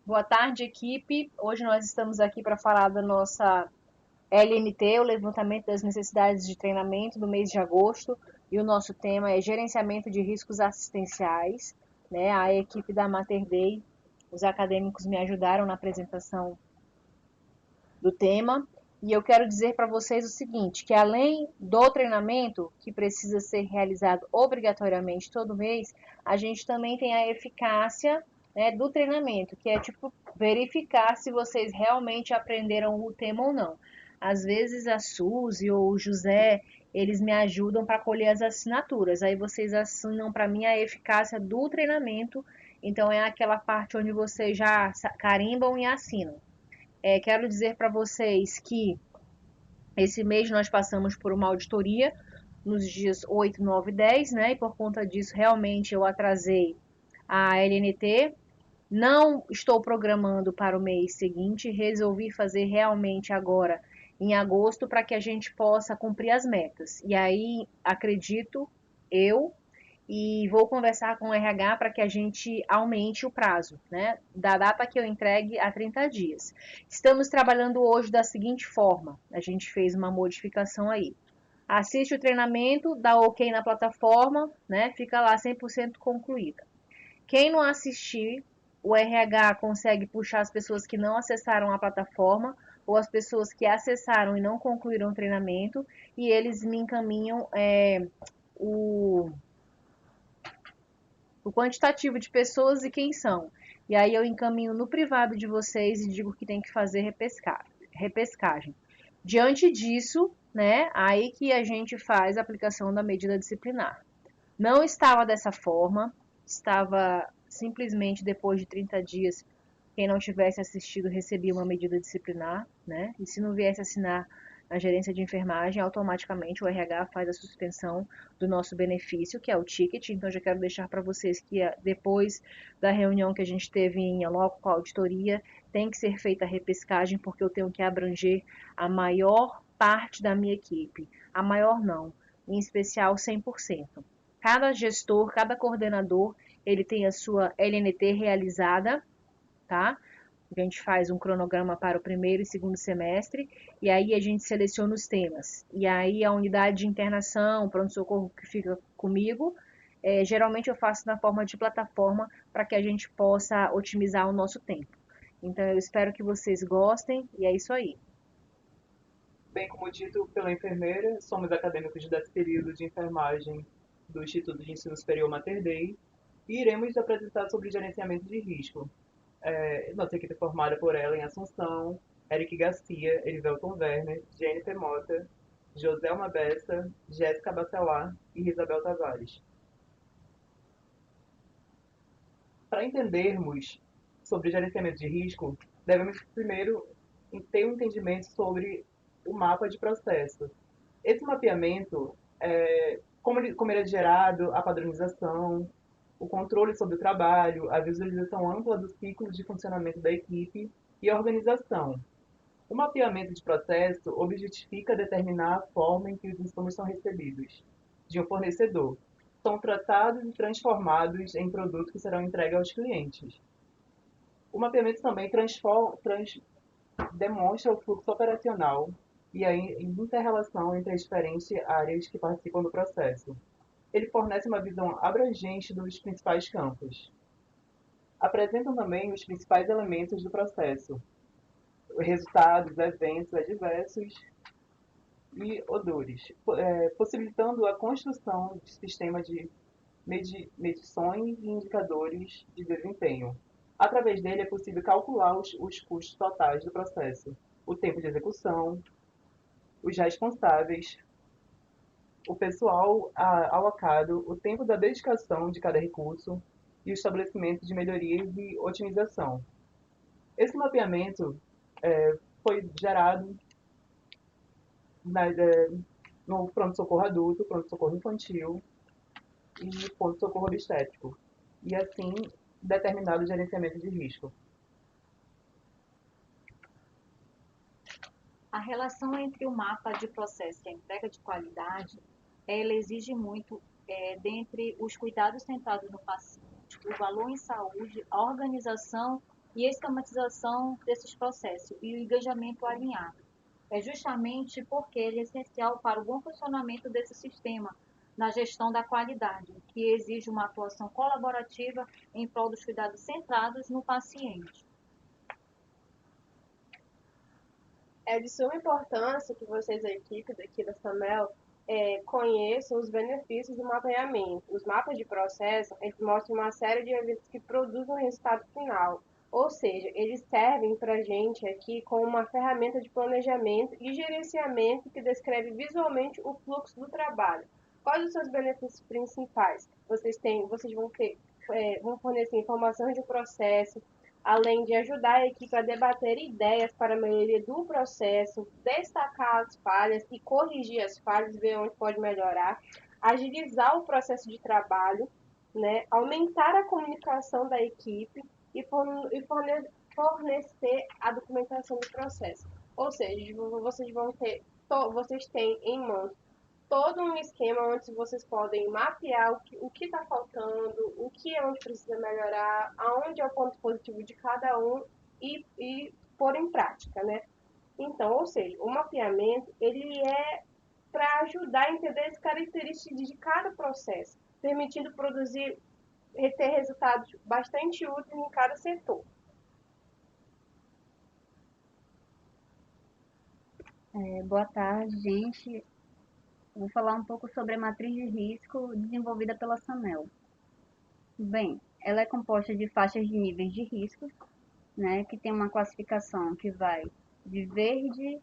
Boa tarde, equipe. Hoje nós estamos aqui para falar da nossa LNT, o levantamento das necessidades de treinamento do mês de agosto, e o nosso tema é gerenciamento de riscos assistenciais. Né? A equipe da Mater Dei, os acadêmicos me ajudaram na apresentação do tema. E eu quero dizer para vocês o seguinte, que além do treinamento, que precisa ser realizado obrigatoriamente todo mês, a gente também tem a eficácia, né, do treinamento, que é tipo verificar se vocês realmente aprenderam o tema ou não. Às vezes a Suzy ou o José, eles me ajudam para colher as assinaturas. Aí vocês assinam para mim a eficácia do treinamento. Então é aquela parte onde vocês já carimbam e assinam. Quero dizer para vocês que esse mês nós passamos por uma auditoria nos dias 8, 9 e 10, né? E por conta disso, realmente eu atrasei a LNT. Não estou programando para o mês seguinte, resolvi fazer realmente agora em agosto para que a gente possa cumprir as metas. E aí, acredito eu e vou conversar com o RH para que a gente aumente o prazo, né? Da data que eu entregue a 30 dias. Estamos trabalhando hoje da seguinte forma: a gente fez uma modificação aí. Assiste o treinamento, dá OK na plataforma, né? Fica lá 100% concluída. Quem não assistir, o RH consegue puxar as pessoas que não acessaram a plataforma ou as pessoas que acessaram e não concluíram o treinamento e eles me encaminham o quantitativo de pessoas e quem são. E aí eu encaminho no privado de vocês e digo que tem que fazer repescagem. Diante disso, né, aí que a gente faz a aplicação da medida disciplinar. Não estava dessa forma, estava simplesmente depois de 30 dias, quem não tivesse assistido recebia uma medida disciplinar, né? E se não viesse assinar na gerência de enfermagem, automaticamente o RH faz a suspensão do nosso benefício, que é o ticket. Então, já quero deixar para vocês que depois da reunião que a gente teve em loco com a auditoria, tem que ser feita a repescagem, porque eu tenho que abranger a maior parte da minha equipe. A maior não, em especial 100%. Cada gestor, cada coordenador, ele tem a sua LNT realizada, tá? A gente faz um cronograma para o primeiro e segundo semestre, e aí a gente seleciona os temas. E aí a unidade de internação, pronto-socorro que fica comigo, geralmente eu faço na forma de plataforma para que a gente possa otimizar o nosso tempo. Então eu espero que vocês gostem, e é isso aí. Bem, como dito pela enfermeira, somos acadêmicos de 10º período de enfermagem do Instituto de Ensino Superior Mater Dei e iremos apresentar sobre gerenciamento de risco. Nossa equipe é formada por ela em Assunção, Eric Garcia, Erivelton Werner, Jennifer Mota, Joselma Bessa, Jéssica Bacelar e Isabel Tavares. Para entendermos sobre gerenciamento de risco, devemos primeiro ter um entendimento sobre o mapa de processo. Esse mapeamento, como ele é gerado, a padronização, o controle sobre o trabalho, a visualização ampla dos ciclos de funcionamento da equipe e a organização. O mapeamento de processo objetifica determinar a forma em que os insumos são recebidos de um fornecedor, são tratados e transformados em produtos que serão entregues aos clientes. O mapeamento também demonstra o fluxo operacional e a inter-relação entre as diferentes áreas que participam do processo. Ele fornece uma visão abrangente dos principais campos. Apresentam também os principais elementos do processo, resultados, eventos adversos e odores, possibilitando a construção de sistemas de medições e indicadores de desempenho. Através dele é possível calcular os custos totais do processo, o tempo de execução, os responsáveis, o pessoal alocado, o tempo da dedicação de cada recurso e o estabelecimento de melhorias e otimização. Esse mapeamento foi gerado na, no pronto-socorro adulto, pronto-socorro infantil e pronto-socorro obstétrico, e assim determinado o gerenciamento de risco. A relação entre o mapa de processo e a entrega de qualidade, ela exige muito dentre os cuidados centrados no paciente, o valor em saúde, a organização e esquematização desses processos e o engajamento alinhado. É justamente porque ele é essencial para o bom funcionamento desse sistema na gestão da qualidade, que exige uma atuação colaborativa em prol dos cuidados centrados no paciente. É de suma importância que vocês, a equipe daqui da SAMEL, conheçam os benefícios do mapeamento. Os mapas de processo, eles mostram uma série de eventos que produzem o resultado final. Ou seja, eles servem para a gente aqui como uma ferramenta de planejamento e gerenciamento que descreve visualmente o fluxo do trabalho. Quais os seus benefícios principais? Vocês vão fornecer informações de processo, além de ajudar a equipe a debater ideias para a melhoria do processo, destacar as falhas e corrigir as falhas, ver onde pode melhorar, agilizar o processo de trabalho, né, aumentar a comunicação da equipe e fornecer a documentação do processo. Ou seja, vocês têm em mãos todo um esquema onde vocês podem mapear o que está faltando, o que é onde precisa melhorar, aonde é o ponto positivo de cada um e pôr em prática, né? Então, ou seja, o mapeamento, ele é para ajudar a entender as características de cada processo, permitindo ter resultados bastante úteis em cada setor. Boa tarde, gente. Vou falar um pouco sobre a matriz de risco desenvolvida pela SAMEL. Bem, ela é composta de faixas de níveis de risco, né, que tem uma classificação que vai de verde,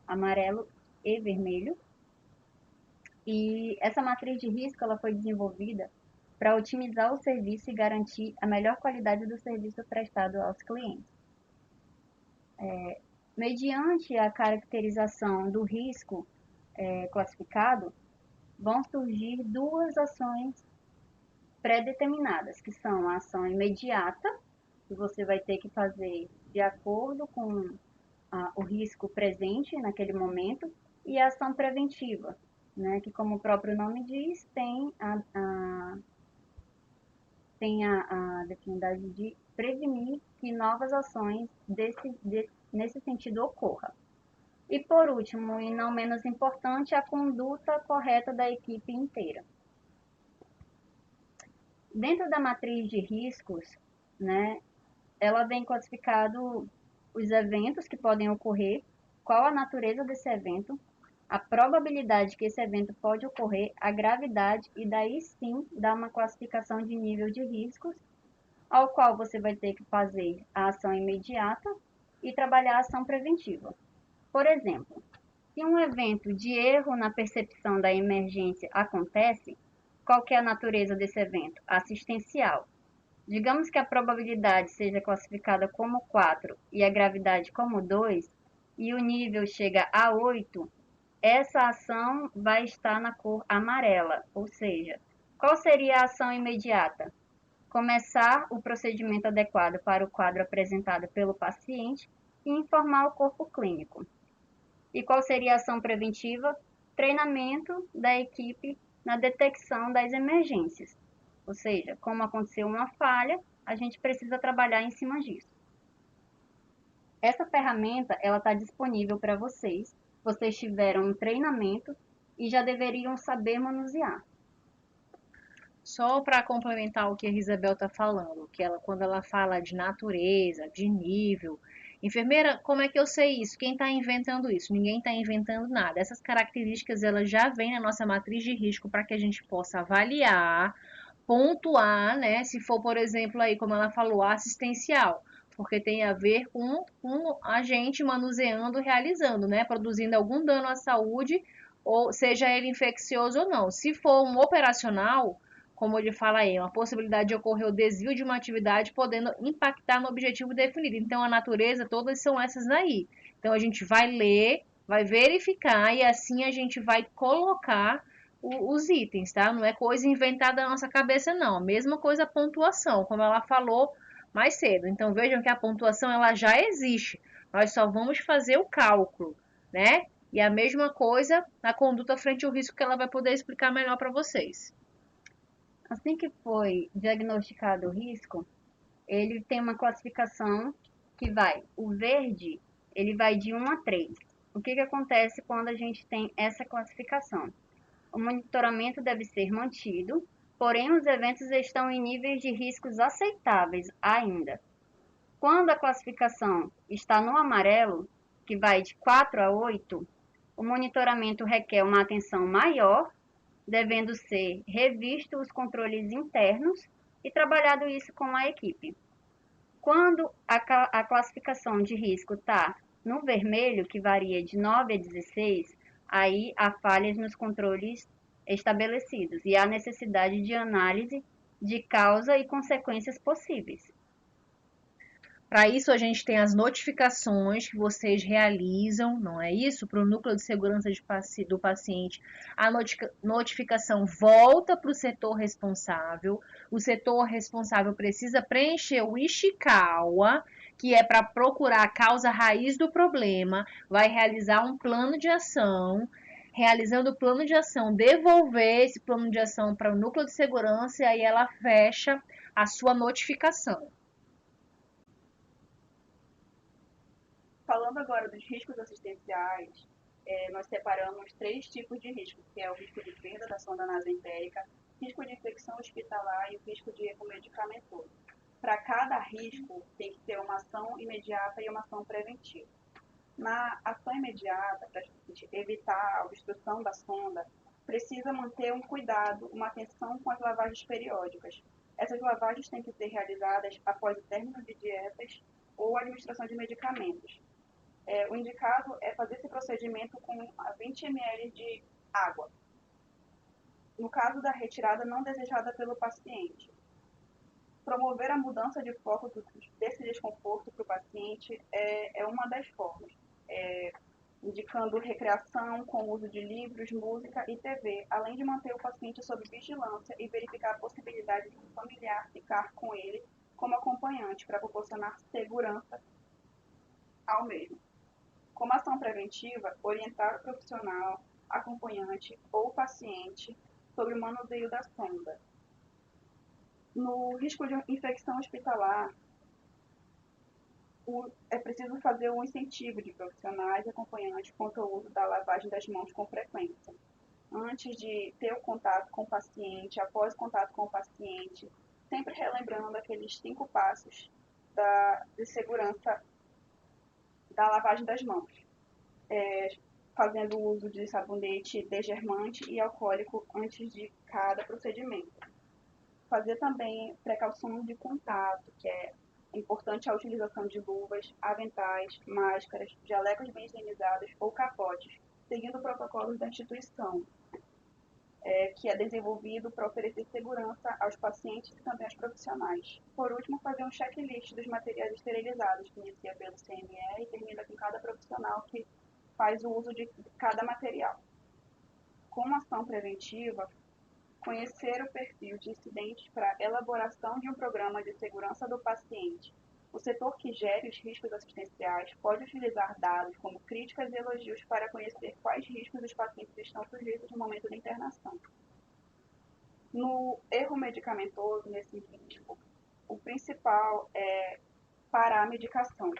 amarelo e vermelho. E essa matriz de risco ela foi desenvolvida para otimizar o serviço e garantir a melhor qualidade do serviço prestado aos clientes. Mediante a caracterização do risco classificado, vão surgir duas ações pré-determinadas, que são a ação imediata, que você vai ter que fazer de acordo com o risco presente naquele momento, e a ação preventiva, né, que como o próprio nome diz, tem a finalidade de prevenir que novas ações nesse sentido ocorram. E por último, e não menos importante, a conduta correta da equipe inteira. Dentro da matriz de riscos, né, ela vem classificado os eventos que podem ocorrer, qual a natureza desse evento, a probabilidade que esse evento pode ocorrer, a gravidade, e daí sim dá uma classificação de nível de riscos, ao qual você vai ter que fazer a ação imediata e trabalhar a ação preventiva. Por exemplo, se um evento de erro na percepção da emergência acontece, qual que é a natureza desse evento? Assistencial. Digamos que a probabilidade seja classificada como 4 e a gravidade como 2, e o nível chega a 8, essa ação vai estar na cor amarela, ou seja, qual seria a ação imediata? Começar o procedimento adequado para o quadro apresentado pelo paciente e informar o corpo clínico. E qual seria a ação preventiva? Treinamento da equipe na detecção das emergências. Ou seja, como aconteceu uma falha, a gente precisa trabalhar em cima disso. Essa ferramenta ela está disponível para vocês. Vocês tiveram um treinamento e já deveriam saber manusear. Só para complementar o que a Isabel está falando, que quando ela fala de natureza, de nível, enfermeira, como é que eu sei isso? Quem está inventando isso? Ninguém está inventando nada. Essas características elas já vêm na nossa matriz de risco para que a gente possa avaliar, pontuar, né? Se for, por exemplo, aí como ela falou, assistencial, porque tem a ver com a gente manuseando, realizando, né? Produzindo algum dano à saúde, ou seja ele infeccioso ou não. Se for um operacional, como ele fala aí, uma possibilidade de ocorrer o desvio de uma atividade podendo impactar no objetivo definido. Então, a natureza, todas são essas aí. Então, a gente vai ler, vai verificar e assim a gente vai colocar os itens, tá? Não é coisa inventada na nossa cabeça, não. A mesma coisa a pontuação, como ela falou mais cedo. Então, vejam que a pontuação ela já existe. Nós só vamos fazer o cálculo, né? E a mesma coisa na conduta frente ao risco que ela vai poder explicar melhor para vocês. Assim que foi diagnosticado o risco, ele tem uma classificação que vai, o verde, ele vai de 1 a 3. O que acontece quando a gente tem essa classificação? O monitoramento deve ser mantido, porém os eventos estão em níveis de riscos aceitáveis ainda. Quando a classificação está no amarelo, que vai de 4 a 8, o monitoramento requer uma atenção maior, devendo ser revisto os controles internos e trabalhado isso com a equipe. Quando a classificação de risco está no vermelho, que varia de 9 a 16, aí há falhas nos controles estabelecidos e há necessidade de análise de causa e consequências possíveis. Para isso, a gente tem as notificações que vocês realizam, não é isso? Para o núcleo de segurança do paciente, a notificação volta para o setor responsável. O setor responsável precisa preencher o Ishikawa, que é para procurar a causa raiz do problema, vai realizar um plano de ação. Realizando o plano de ação, devolver esse plano de ação para o núcleo de segurança e aí ela fecha a sua notificação. Falando agora dos riscos assistenciais, nós separamos 3 tipos de risco, que é o risco de perda da sonda nasentérica, risco de infecção hospitalar e o risco de erro medicamentoso. Para cada risco, tem que ter uma ação imediata e uma ação preventiva. Na ação imediata, para a gente evitar a obstrução da sonda, precisa manter um cuidado, uma atenção com as lavagens periódicas. Essas lavagens têm que ser realizadas após o término de dietas ou administração de medicamentos. O indicado é fazer esse procedimento com 20 ml de água. No caso da retirada não desejada pelo paciente, promover a mudança de foco desse desconforto para o paciente é uma das formas, indicando recreação com uso de livros, música e TV, além de manter o paciente sob vigilância e verificar a possibilidade de um familiar ficar com ele como acompanhante para proporcionar segurança ao mesmo. Como ação preventiva, orientar o profissional, acompanhante ou paciente sobre o manuseio da sonda. No risco de infecção hospitalar, é preciso fazer um incentivo de profissionais e acompanhantes quanto ao uso da lavagem das mãos com frequência. Antes de ter o contato com o paciente, após o contato com o paciente, sempre relembrando aqueles 5 passos de segurança da lavagem das mãos. Fazendo uso de sabonete desgermante e alcoólico antes de cada procedimento. Fazer também precaução de contato, que é importante a utilização de luvas, aventais, máscaras, jalecos bem higienizados ou capotes, seguindo protocolos da instituição, que é desenvolvido para oferecer segurança aos pacientes e também aos profissionais. Por último, fazer um checklist dos materiais esterilizados, que inicia pelo CME e termina com cada profissional que faz o uso de cada material. Como ação preventiva, conhecer o perfil de incidentes para elaboração de um programa de segurança do paciente. O setor que gere os riscos assistenciais pode utilizar dados como críticas e elogios para conhecer quais riscos os pacientes estão sujeitos no momento da internação. No erro medicamentoso, nesse risco, o principal é parar a medicação.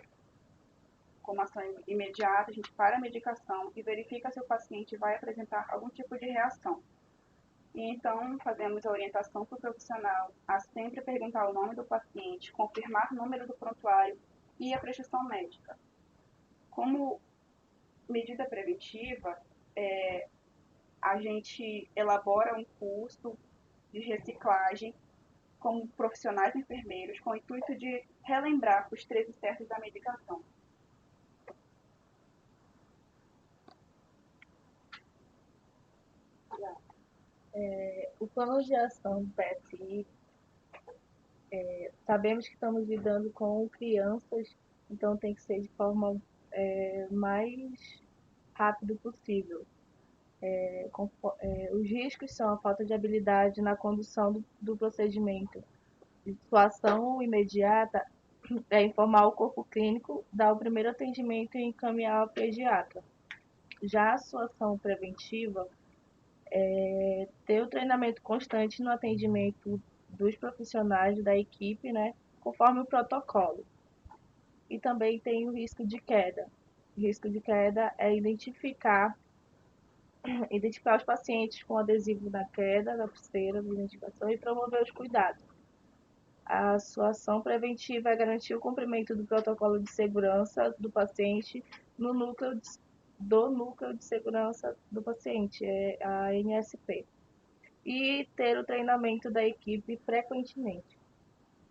Como ação imediata, a gente para a medicação e verifica se o paciente vai apresentar algum tipo de reação. E então, fazemos a orientação para o profissional a sempre perguntar o nome do paciente, confirmar o número do prontuário e a prescrição médica. Como medida preventiva, a gente elabora um curso de reciclagem com profissionais enfermeiros com o intuito de relembrar os 13 certos da medicação. O plano de ação do PSI, sabemos que estamos lidando com crianças, então tem que ser de forma mais rápido possível. Os riscos são a falta de habilidade na condução do procedimento. Sua ação imediata é informar o corpo clínico, dar o primeiro atendimento e encaminhar ao pediatra. Já a sua ação preventiva ter o treinamento constante no atendimento dos profissionais da equipe, né, conforme o protocolo. E também tem o risco de queda. O risco de queda é identificar os pacientes com adesivo da queda, da pulseira de identificação e promover os cuidados. A sua ação preventiva é garantir o cumprimento do protocolo de segurança do paciente no núcleo de segurança do paciente, é a NSP, e ter o treinamento da equipe frequentemente.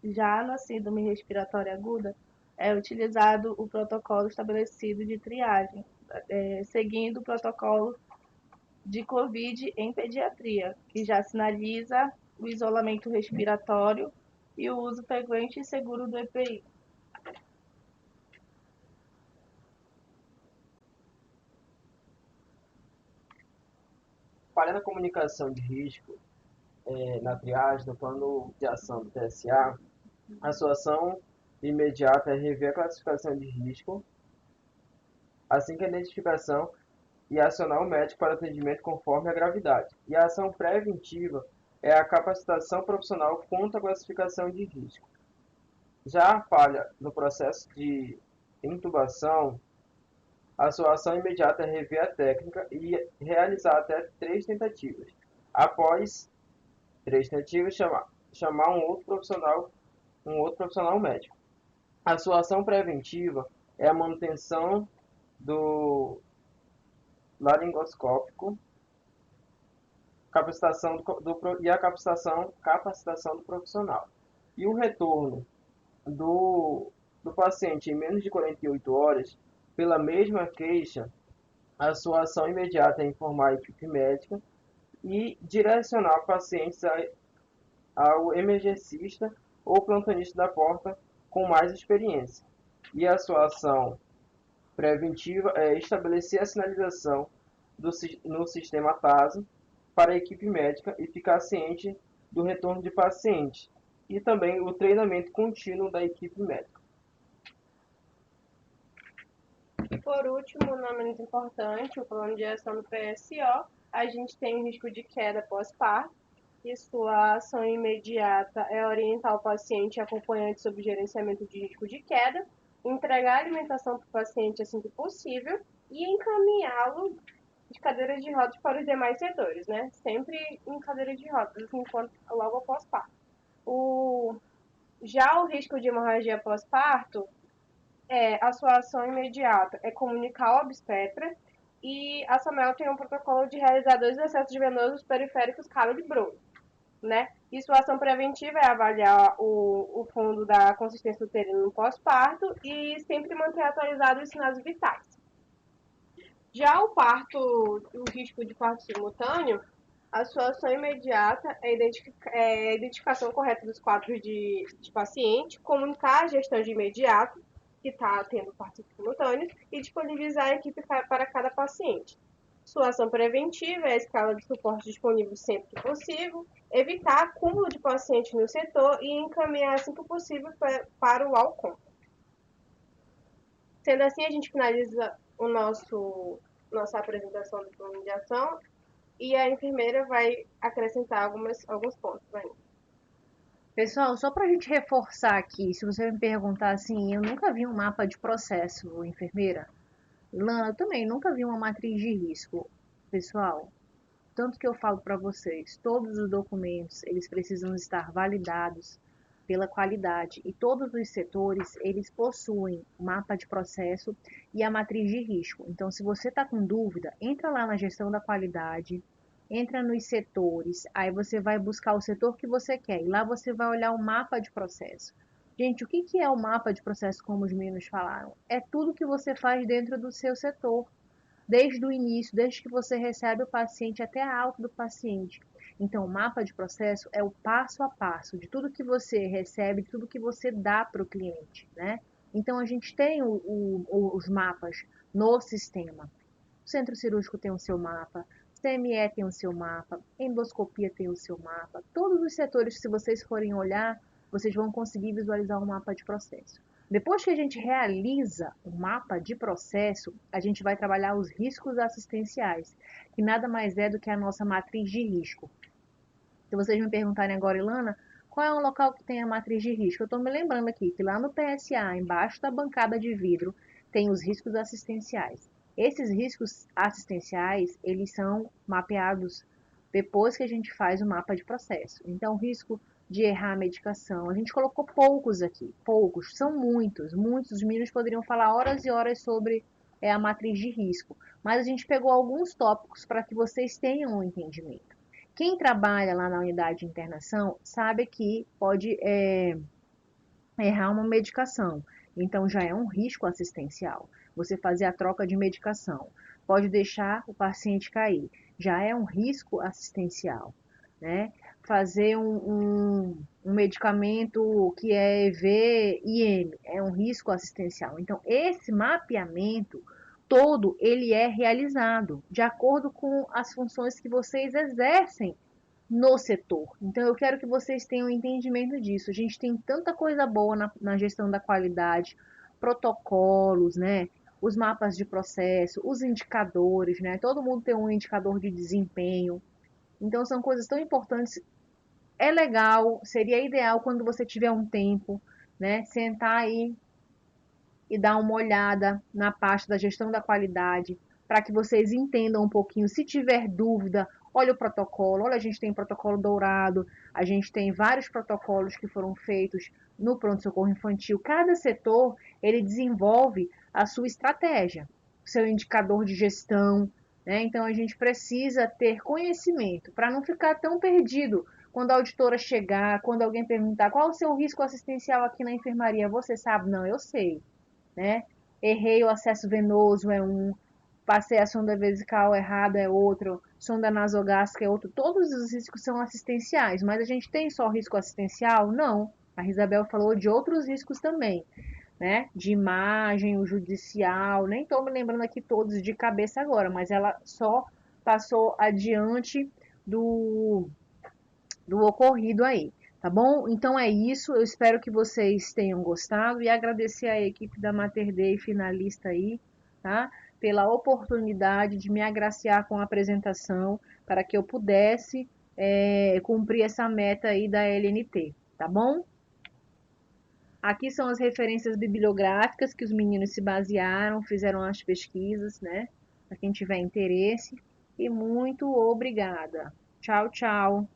Já na síndrome respiratória aguda, é utilizado o protocolo estabelecido de triagem, seguindo o protocolo de COVID em pediatria, que já sinaliza o isolamento respiratório e o uso frequente e seguro do EPI. Falha na comunicação de risco na triagem, no plano de ação do TSA, a sua ação imediata é rever a classificação de risco, assim que a identificação, e acionar o médico para atendimento conforme a gravidade. E a ação preventiva é a capacitação profissional quanto à classificação de risco. Já a falha no processo de intubação, a sua ação imediata é rever a técnica e realizar até 3 tentativas. Após 3 tentativas, chamar um outro profissional médico. A sua ação preventiva é a manutenção do laringoscópico, capacitação do profissional. E o retorno do paciente em menos de 48 horas, pela mesma queixa, a sua ação imediata é informar a equipe médica e direcionar pacientes ao emergencista ou plantonista da porta com mais experiência. E a sua ação preventiva é estabelecer a sinalização no sistema TASO para a equipe médica e ficar ciente do retorno de pacientes. E também o treinamento contínuo da equipe médica. E por último, não menos importante, o plano de ação do PSO, a gente tem o risco de queda pós-parto, e sua ação imediata é orientar o paciente acompanhante sobre gerenciamento de risco de queda, entregar alimentação para o paciente assim que possível e encaminhá-lo de cadeira de rodas para os demais setores, né? Sempre em cadeira de rodas, assim, logo após parto. Já o risco de hemorragia pós-parto, a sua ação imediata é comunicar ao obstetra e a SAMEL tem um protocolo de realizar 2 acessos venosos periféricos Calo-de-Broglie, né? E sua ação preventiva é avaliar o fundo da consistência uterina no pós-parto e sempre manter atualizado os sinais vitais. Já o risco de parto simultâneo, a sua ação imediata é a identificação correta dos quadros de paciente, comunicar a gestão de imediato, que está tendo parto simultâneo, e disponibilizar a equipe para cada paciente. Sua ação preventiva é a escala de suporte disponível sempre que possível, evitar acúmulo de pacientes no setor e encaminhar assim que possível para o ALCOM. Sendo assim, a gente finaliza nossa apresentação do plano de ação e a enfermeira vai acrescentar alguns pontos ainda. Pessoal, só para a gente reforçar aqui, se você me perguntar assim, eu nunca vi um mapa de processo, enfermeira. Lana, eu também nunca vi uma matriz de risco. Pessoal, tanto que eu falo para vocês, todos os documentos, eles precisam estar validados pela qualidade e todos os setores, eles possuem o mapa de processo e a matriz de risco. Então, se você está com dúvida, entra lá na gestão da qualidade, entra nos setores, aí você vai buscar o setor que você quer e lá você vai olhar o mapa de processo. Gente, o que é o mapa de processo, como os meninos falaram? É tudo que você faz dentro do seu setor, desde o início, desde que você recebe o paciente até a alta do paciente. Então, o mapa de processo é o passo a passo de tudo que você recebe, de tudo que você dá para o cliente, né? Então, a gente tem os mapas no sistema. O centro cirúrgico tem o seu mapa, CME tem o seu mapa, endoscopia tem o seu mapa. Todos os setores, se vocês forem olhar, vocês vão conseguir visualizar um mapa de processo. Depois que a gente realiza o mapa de processo, a gente vai trabalhar os riscos assistenciais, que nada mais é do que a nossa matriz de risco. Se vocês me perguntarem agora, Ilana, Qual é um local que tem a matriz de risco? Eu estou me lembrando aqui que lá no PSA, embaixo da bancada de vidro, tem os riscos assistenciais. Esses riscos assistenciais, eles são mapeados depois que a gente faz o mapa de processo. Então, o risco de errar a medicação, a gente colocou poucos aqui, poucos, são muitos, muitos. Os meninos poderiam falar horas e horas sobre a matriz de risco, mas a gente pegou alguns tópicos para que vocês tenham um entendimento. Quem trabalha lá na unidade de internação sabe que pode errar uma medicação, então já é um risco assistencial. Você fazer a troca de medicação pode deixar o paciente cair, já é um risco assistencial, né? Fazer um medicamento que é EV-IM é um risco assistencial. Então, esse mapeamento todo, ele é realizado de acordo com as funções que vocês exercem no setor. Então, eu quero que vocês tenham entendimento disso. A gente tem tanta coisa boa na gestão da qualidade, protocolos, né? Os mapas de processo, os indicadores, né? Todo mundo tem um indicador de desempenho. Então, são coisas tão importantes. É legal, seria ideal quando você tiver um tempo, né? Sentar aí e dar uma olhada na parte da gestão da qualidade, para que vocês entendam um pouquinho. Se tiver dúvida, olha o protocolo. Olha, a gente tem protocolo dourado, a gente tem vários protocolos que foram feitos no pronto-socorro infantil. Cada setor, ele desenvolve a sua estratégia, o seu indicador de gestão, né? Então, a gente precisa ter conhecimento para não ficar tão perdido. Quando a auditora chegar, quando alguém perguntar qual é o seu risco assistencial aqui na enfermaria, você sabe? Não, eu sei, né? Errei o acesso venoso é um, passei a sonda vesical errada é outro, sonda nasogástrica é outro. Todos os riscos são assistenciais, mas a gente tem só risco assistencial? Não. A Isabel falou de outros riscos também, né? De imagem, o judicial, nem estou me lembrando aqui todos de cabeça agora, mas ela só passou adiante do ocorrido aí, tá bom? Então é isso, eu espero que vocês tenham gostado e agradecer à equipe da Mater Dei finalista aí, tá? Pela oportunidade de me agraciar com a apresentação para que eu pudesse cumprir essa meta aí da LNT, tá bom? Aqui são as referências bibliográficas que os meninos se basearam, fizeram as pesquisas, né? Para quem tiver interesse. E muito obrigada. Tchau, tchau.